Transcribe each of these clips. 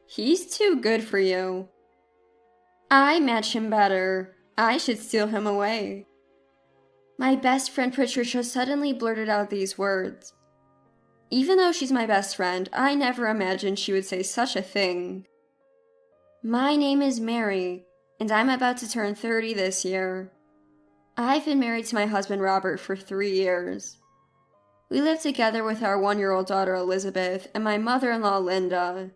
He's too good for you. I match him better. I should steal him away. My best friend Patricia suddenly blurted out these words. Even though she's my best friend, I never imagined she would say such a thing. My name is Mary, and I'm about to turn 30 this year. I've been married to my husband Robert for 3 years. We live together with our 1-year-old daughter Elizabeth and my mother-in-law Linda.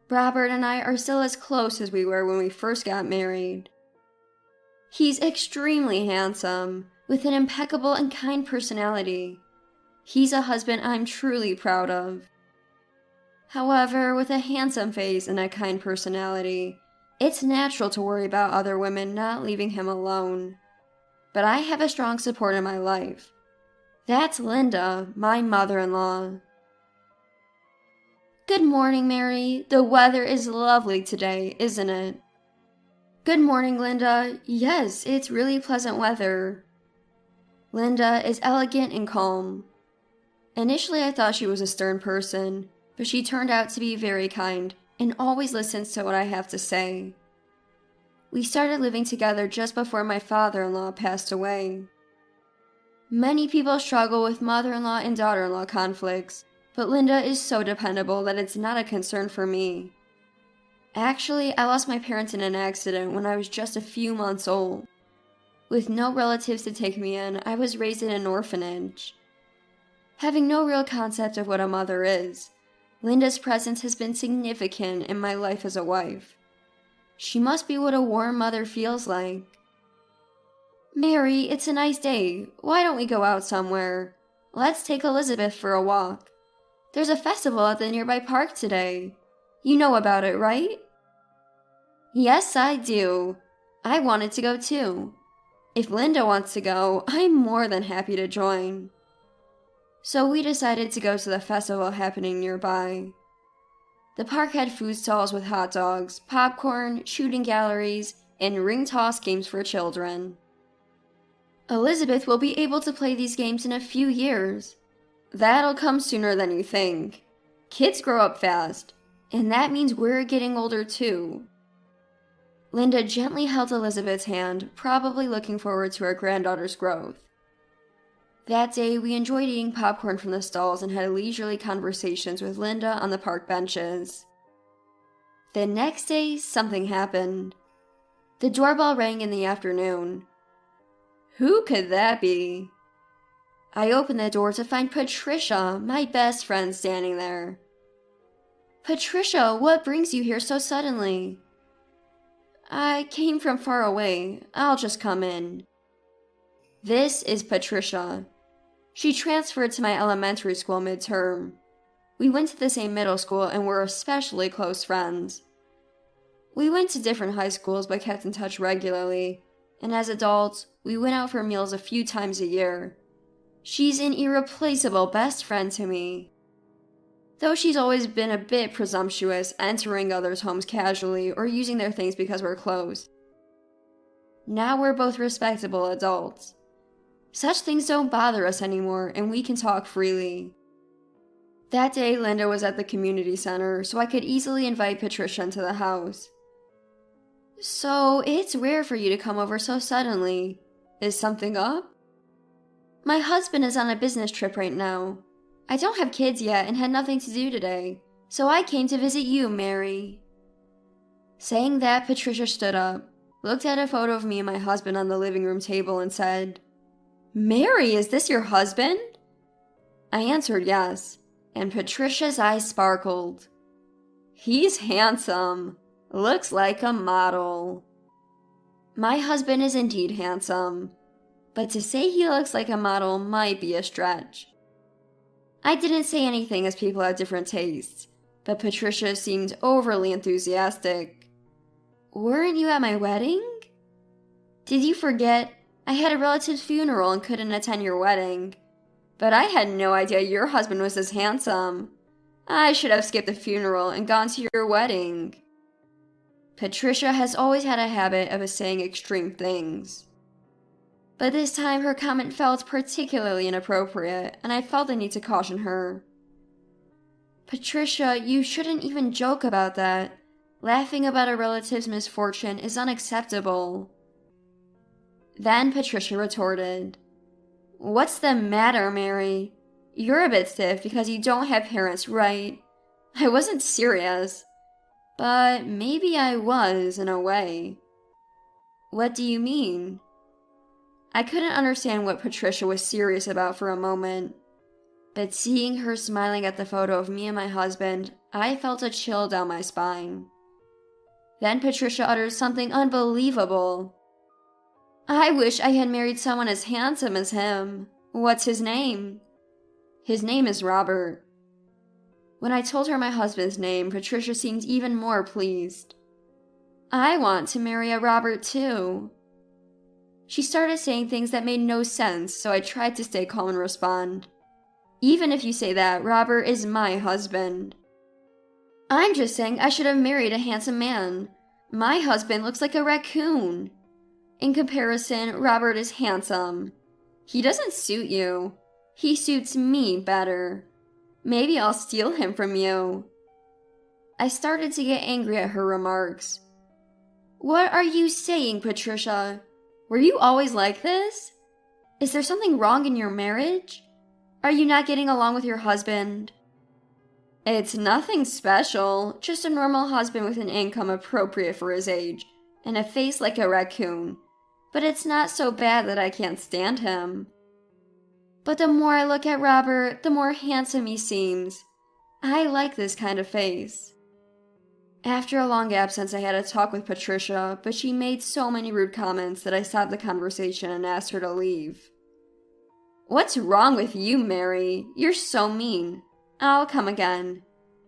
Robert and I are still as close as we were when we first got married. He's extremely handsome, with an impeccable and kind personality. He's a husband I'm truly proud of. However, with a handsome face and a kind personality, it's natural to worry about other women not leaving him alone. But I have a strong support in my life. That's Linda, my mother-in-law. Good morning, Mary. The weather is lovely today, isn't it? Good morning, Linda. Yes, it's really pleasant weather. Linda is elegant and calm. Initially, I thought she was a stern person, but she turned out to be very kind and always listens to what I have to say. We started living together just before my father-in-law passed away. Many people struggle with mother-in-law and daughter-in-law conflicts, but Linda is so dependable that it's not a concern for me. Actually, I lost my parents in an accident when I was just a few months old. With no relatives to take me in, I was raised in an orphanage. Having no real concept of what a mother is, Linda's presence has been significant in my life as a wife. She must be what a warm mother feels like. Mary, it's a nice day. Why don't we go out somewhere? Let's take Elizabeth for a walk. There's a festival at the nearby park today. You know about it, right? Yes, I do. I wanted to go too. If Linda wants to go, I'm more than happy to join. So we decided to go to the festival happening nearby. The park had food stalls with hot dogs, popcorn, shooting galleries, and ring toss games for children. Elizabeth will be able to play these games in a few years. That'll come sooner than you think. Kids grow up fast, and that means we're getting older too. Linda gently held Elizabeth's hand, probably looking forward to her granddaughter's growth. That day, we enjoyed eating popcorn from the stalls and had leisurely conversations with Linda on the park benches. The next day, something happened. The doorbell rang in the afternoon. Who could that be? I opened the door to find Patricia, my best friend, standing there. Patricia, what brings you here so suddenly? I came from far away. I'll just come in. This is Patricia. She transferred to my elementary school midterm. We went to the same middle school and were especially close friends. We went to different high schools but kept in touch regularly, and as adults, we went out for meals a few times a year. She's an irreplaceable best friend to me. Though she's always been a bit presumptuous, entering others' homes casually or using their things because we're close. Now we're both respectable adults. Such things don't bother us anymore, and we can talk freely. That day, Linda was at the community center, so I could easily invite Patricia into the house. So, it's rare for you to come over so suddenly. Is something up? My husband is on a business trip right now. I don't have kids yet and had nothing to do today, so I came to visit you, Mary. Saying that, Patricia stood up, looked at a photo of me and my husband on the living room table, and said, Mary, is this your husband? I answered yes, and Patricia's eyes sparkled. He's handsome. Looks like a model. My husband is indeed handsome, but to say he looks like a model might be a stretch. I didn't say anything as people have different tastes, but Patricia seemed overly enthusiastic. Weren't you at my wedding? Did you forget? I had a relative's funeral and couldn't attend your wedding. But I had no idea your husband was this handsome. I should have skipped the funeral and gone to your wedding. Patricia has always had a habit of saying extreme things. But this time her comment felt particularly inappropriate, and I felt the need to caution her. Patricia, you shouldn't even joke about that. Laughing about a relative's misfortune is unacceptable. Then Patricia retorted, "What's the matter, Mary? You're a bit stiff because you don't have parents, right? I wasn't serious. But maybe I was, in a way." "What do you mean?" I couldn't understand what Patricia was serious about for a moment. But seeing her smiling at the photo of me and my husband, I felt a chill down my spine. Then Patricia uttered something unbelievable. "I wish I had married someone as handsome as him. What's his name?" "His name is Robert." When I told her my husband's name, Patricia seemed even more pleased. "I want to marry a Robert too." She started saying things that made no sense, so I tried to stay calm and respond, "Even if you say that, Robert is my husband." "I'm just saying I should have married a handsome man. My husband looks like a raccoon. In comparison, Robert is handsome. He doesn't suit you. He suits me better. Maybe I'll steal him from you." I started to get angry at her remarks. "What are you saying, Patricia? Were you always like this? Is there something wrong in your marriage? Are you not getting along with your husband?" "It's nothing special, just a normal husband with an income appropriate for his age, and a face like a raccoon. But it's not so bad that I can't stand him. But the more I look at Robert, the more handsome he seems. I like this kind of face." After a long absence, I had a talk with Patricia, but she made so many rude comments that I stopped the conversation and asked her to leave. "What's wrong with you, Mary? You're so mean. I'll come again.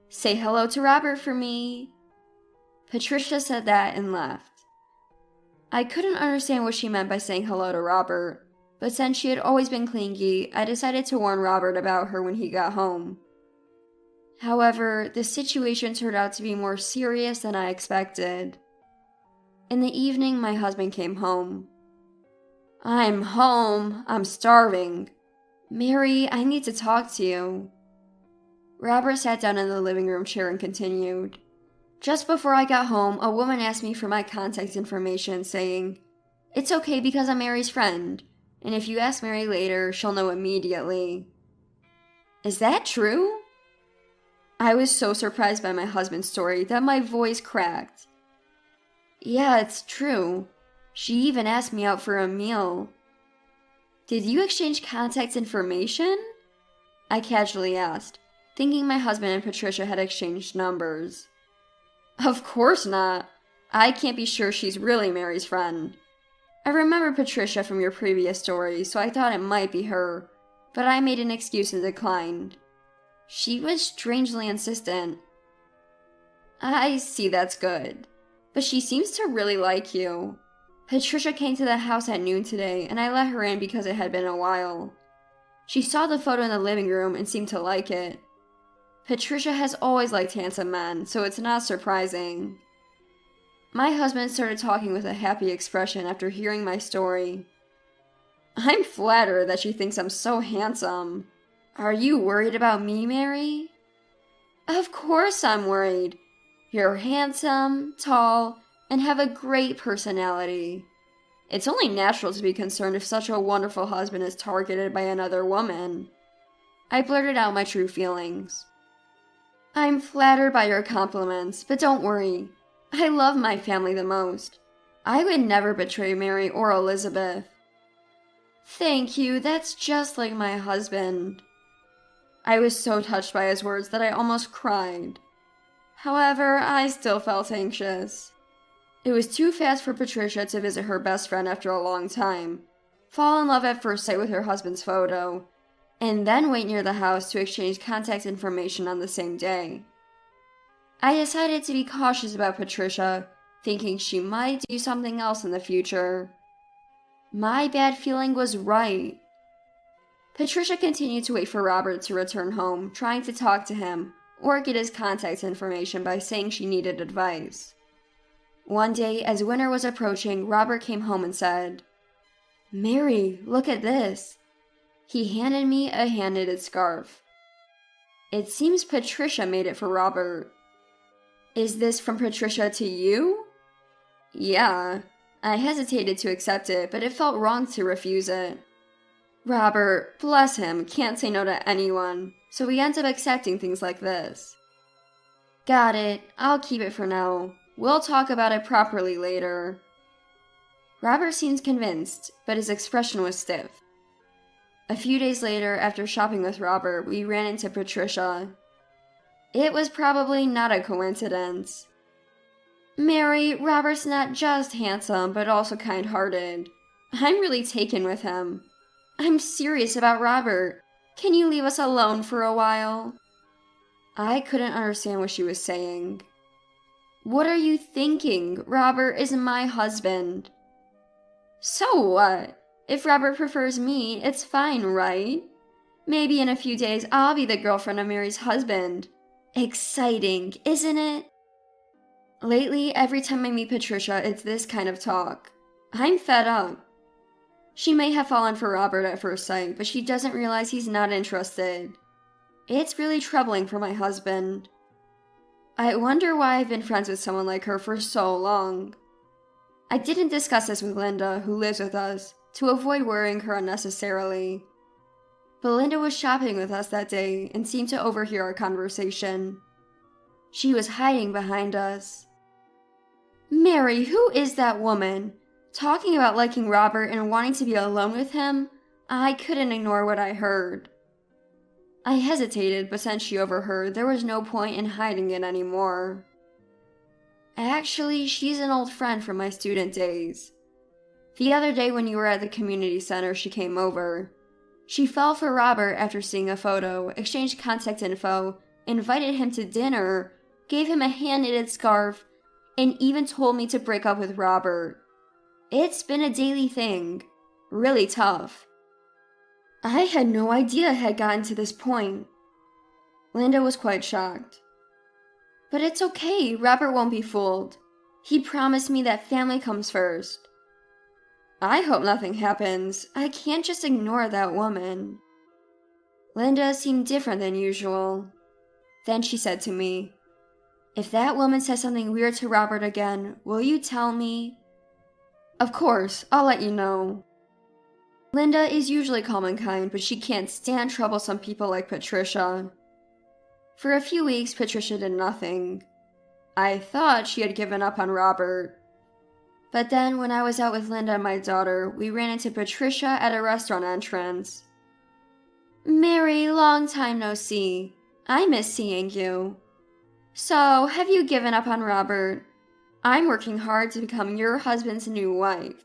Say hello to Robert for me." Patricia said that and left. I couldn't understand what she meant by saying hello to Robert, but since she had always been clingy, I decided to warn Robert about her when he got home. However, the situation turned out to be more serious than I expected. In the evening, my husband came home. "I'm home. I'm starving. Mary, I need to talk to you." Robert sat down in the living room chair and continued. "Just before I got home, a woman asked me for my contact information, saying, 'It's okay because I'm Mary's friend, and if you ask Mary later, she'll know immediately.'" "Is that true?" I was so surprised by my husband's story that my voice cracked. "Yeah, it's true. She even asked me out for a meal." "Did you exchange contact information?" I casually asked, thinking my husband and Patricia had exchanged numbers. "Of course not. I can't be sure she's really Mary's friend. I remember Patricia from your previous story, so I thought it might be her, but I made an excuse and declined. She was strangely insistent." "I see, that's good. But she seems to really like you. Patricia came to the house at noon today, and I let her in because it had been a while. She saw the photo in the living room and seemed to like it. Patricia has always liked handsome men, so it's not surprising." My husband started talking with a happy expression after hearing my story. "I'm flattered that she thinks I'm so handsome. Are you worried about me, Mary?" "Of course I'm worried. You're handsome, tall, and have a great personality. It's only natural to be concerned if such a wonderful husband is targeted by another woman." I blurted out my true feelings. "I'm flattered by your compliments, but don't worry. I love my family the most. I would never betray Mary or Elizabeth." "Thank you, that's just like my husband." I was so touched by his words that I almost cried. However, I still felt anxious. It was too fast for Patricia to visit her best friend after a long time, fall in love at first sight with her husband's photo, and then wait near the house to exchange contact information on the same day. I decided to be cautious about Patricia, thinking she might do something else in the future. My bad feeling was right. Patricia continued to wait for Robert to return home, trying to talk to him or get his contact information by saying she needed advice. One day, as winter was approaching, Robert came home and said, "Mary, look at this." He handed me a hand-knitted scarf. It seems Patricia made it for Robert. Is this from Patricia to you? Yeah. I hesitated to accept it, but it felt wrong to refuse it. Robert, bless him, can't say no to anyone, so we end up accepting things like this. Got it. I'll keep it for now. We'll talk about it properly later. Robert seemed convinced, but his expression was stiff. A few days later, after shopping with Robert, we ran into Patricia. It was probably not a coincidence. Mary, Robert's not just handsome, but also kind-hearted. I'm really taken with him. I'm serious about Robert. Can you leave us alone for a while? I couldn't understand what she was saying. What are you thinking? Robert is my husband. So what? If Robert prefers me, it's fine, right? Maybe in a few days I'll be the girlfriend of Mary's husband. Exciting, isn't it? Lately, every time I meet Patricia, it's this kind of talk. I'm fed up. She may have fallen for Robert at first sight, but she doesn't realize he's not interested. It's really troubling for my husband. I wonder why I've been friends with someone like her for so long. I didn't discuss this with Linda, who lives with us, to avoid worrying her unnecessarily. But Linda was shopping with us that day and seemed to overhear our conversation. She was hiding behind us. Mary, who is that woman? Talking about liking Robert and wanting to be alone with him, I couldn't ignore what I heard. I hesitated, but since she overheard, there was no point in hiding it anymore. Actually, she's an old friend from my student days. The other day when you were at the community center, she came over. She fell for Robert after seeing a photo, exchanged contact info, invited him to dinner, gave him a hand-knitted scarf, and even told me to break up with Robert. It's been a daily thing. Really tough. I had no idea it had gotten to this point. Linda was quite shocked. But it's okay, Robert won't be fooled. He promised me that family comes first. I hope nothing happens. I can't just ignore that woman. Linda seemed different than usual. Then she said to me, "If that woman says something weird to Robert again, will you tell me?" Of course, I'll let you know. Linda is usually calm and kind, but she can't stand troublesome people like Patricia. For a few weeks, Patricia did nothing. I thought she had given up on Robert. But then, when I was out with Linda and my daughter, we ran into Patricia at a restaurant entrance. Mary, long time no see. I miss seeing you. So, have you given up on Robert? I'm working hard to become your husband's new wife.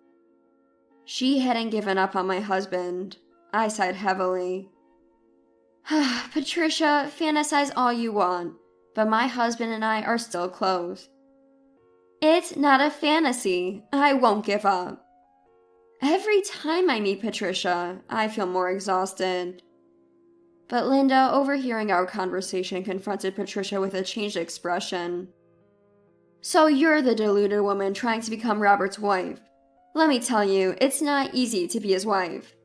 She hadn't given up on my husband. I sighed heavily. Patricia, fantasize all you want, but my husband and I are still close. It's not a fantasy. I won't give up. Every time I meet Patricia, I feel more exhausted. But Linda, overhearing our conversation, confronted Patricia with a changed expression. So you're the deluded woman trying to become Robert's wife. Let me tell you, it's not easy to be his wife.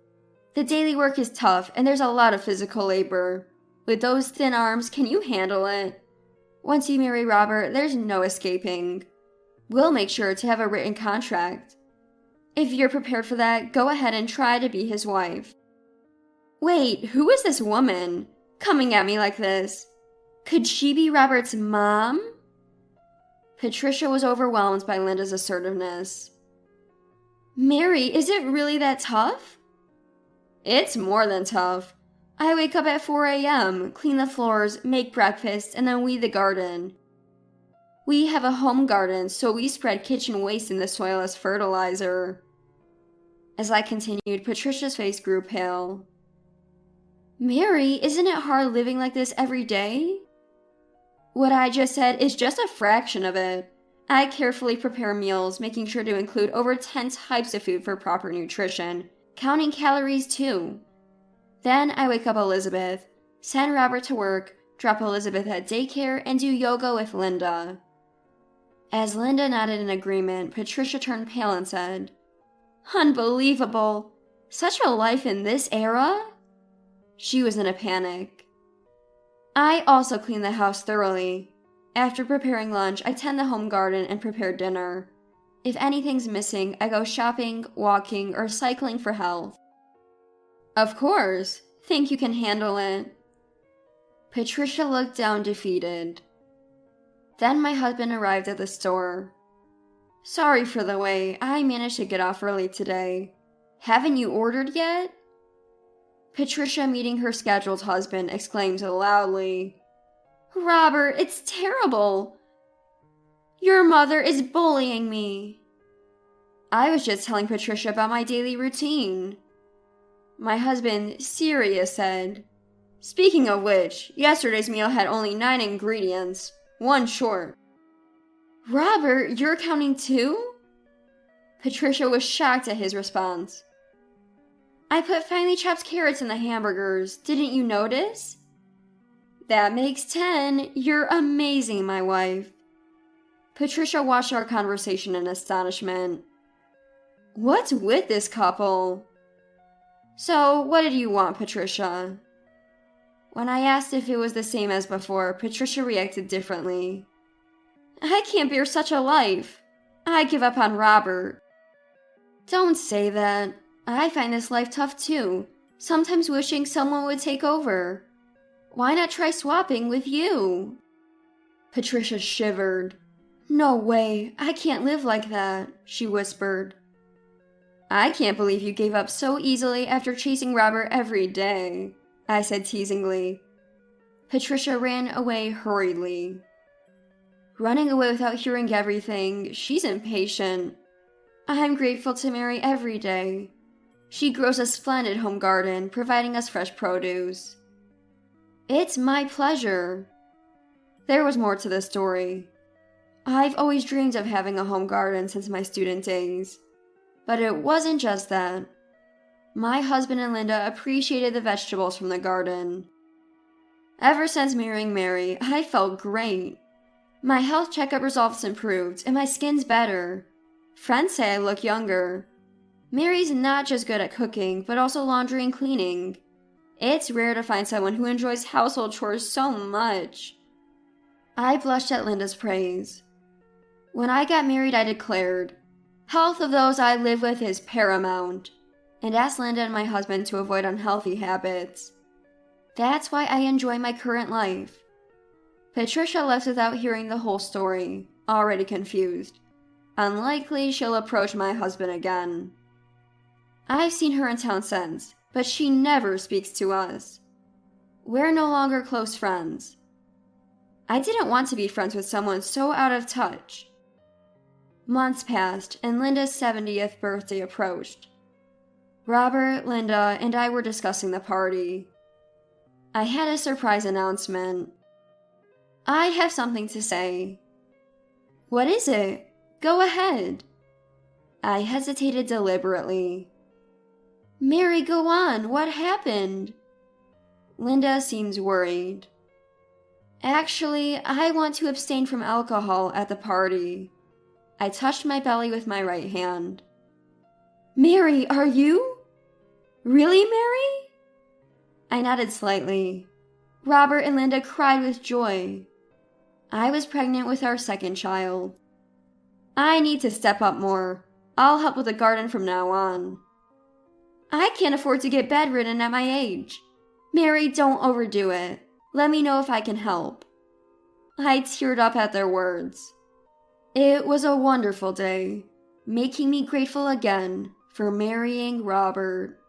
The daily work is tough, and there's a lot of physical labor. With those thin arms, can you handle it? Once you marry Robert, there's no escaping. We'll make sure to have a written contract. If you're prepared for that, go ahead and try to be his wife. Wait, who is this woman? Coming at me like this? Could she be Robert's mom? Patricia was overwhelmed by Linda's assertiveness. Mary, is it really that tough? It's more than tough. I wake up at 4 a.m., clean the floors, make breakfast, and then weed the garden. We have a home garden, so we spread kitchen waste in the soil as fertilizer. As I continued, Patricia's face grew pale. Mary, isn't it hard living like this every day? What I just said is just a fraction of it. I carefully prepare meals, making sure to include over 10 types of food for proper nutrition, counting calories too. Then I wake up Elizabeth, send Robert to work, drop Elizabeth at daycare, and do yoga with Linda. As Linda nodded in agreement, Patricia turned pale and said, Unbelievable! Such a life in this era? She was in a panic. I also clean the house thoroughly. After preparing lunch, I tend the home garden and prepare dinner. If anything's missing, I go shopping, walking, or cycling for health. Of course. Think you can handle it? Patricia looked down defeated. Then my husband arrived at the store. Sorry for the wait, I managed to get off early today. Haven't you ordered yet? Patricia, meeting her scheduled husband, exclaimed loudly, Robert, it's terrible! Your mother is bullying me. I was just telling Patricia about my daily routine. My husband, serious, said, Speaking of which, yesterday's meal had only 9 ingredients, 1 short. Robert, you're counting too? Patricia was shocked at his response. I put finely chopped carrots in the hamburgers, didn't you notice? That makes 10. You're amazing, my wife. Patricia watched our conversation in astonishment. What's with this couple? So, what did you want, Patricia? When I asked if it was the same as before, Patricia reacted differently. I can't bear such a life. I give up on Robert. Don't say that. I find this life tough too, sometimes wishing someone would take over. Why not try swapping with you? Patricia shivered. No way, I can't live like that, she whispered. I can't believe you gave up so easily after chasing Robert every day, I said teasingly. Patricia ran away hurriedly. Running away without hearing everything, she's impatient. I'm grateful to Mary every day. She grows a splendid home garden, providing us fresh produce. It's my pleasure. There was more to the story. I've always dreamed of having a home garden since my student days. But it wasn't just that. My husband and Linda appreciated the vegetables from the garden. Ever since marrying Mary, I felt great. My health checkup results improved, and my skin's better. Friends say I look younger. Mary's not just good at cooking, but also laundry and cleaning. It's rare to find someone who enjoys household chores so much. I blushed at Linda's praise. When I got married, I declared, health of those I live with is paramount, and asked Linda and my husband to avoid unhealthy habits. That's why I enjoy my current life. Patricia left without hearing the whole story, already confused. Unlikely she'll approach my husband again. I've seen her in town since, but she never speaks to us. We're no longer close friends. I didn't want to be friends with someone so out of touch. Months passed, and Linda's 70th birthday approached. Robert, Linda, and I were discussing the party. I had a surprise announcement. I have something to say. What is it? Go ahead. I hesitated deliberately. Mary, go on. What happened? Linda seems worried. Actually, I want to abstain from alcohol at the party. I touched my belly with my right hand. Mary, are you? Really, Mary? I nodded slightly. Robert and Linda cried with joy. I was pregnant with our second child. I need to step up more. I'll help with the garden from now on. I can't afford to get bedridden at my age. Mary, don't overdo it. Let me know if I can help. I teared up at their words. It was a wonderful day, making me grateful again for marrying Robert.